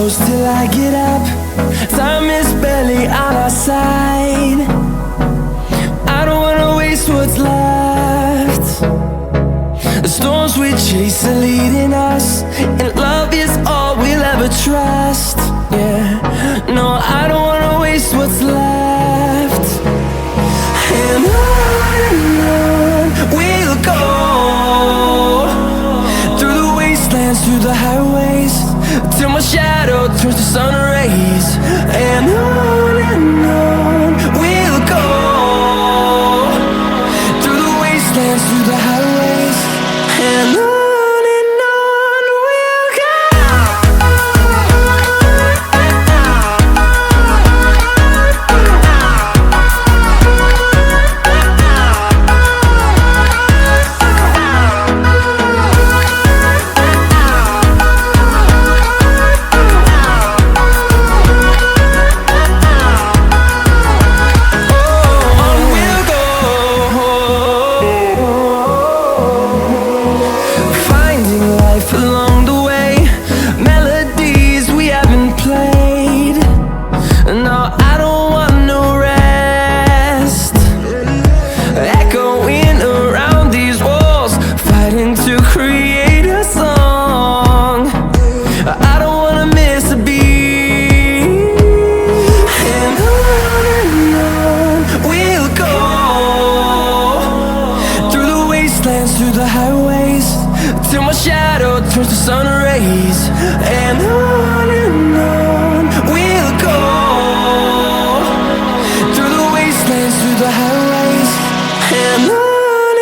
close till I get up. Time is barely on our side. I don't wanna waste what's left. The storms we chase are leading us, and love is all we'll ever trust. Yeah, no, I don't wanna waste what's left. And on we'll go, through the wastelands, through the highways, till my shadow turns to sun rays. And on we'll go, through the wastelands, through the highways, and on. Along the way, melodies we haven't played. No, I don't want no rest. Echoing around these walls, fighting to create a song. I don't wanna miss a beat. And on we'll go, through the wastelands, through the highways, till my shadow turns to sun rays. And on we'll go, through the wastelands, through the highways, and on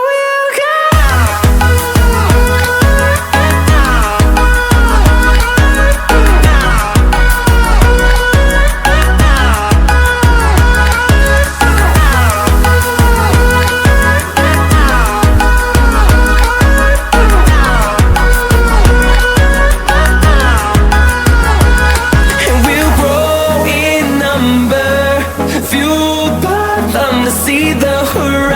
we'll go. Fueled by them to see the horizon.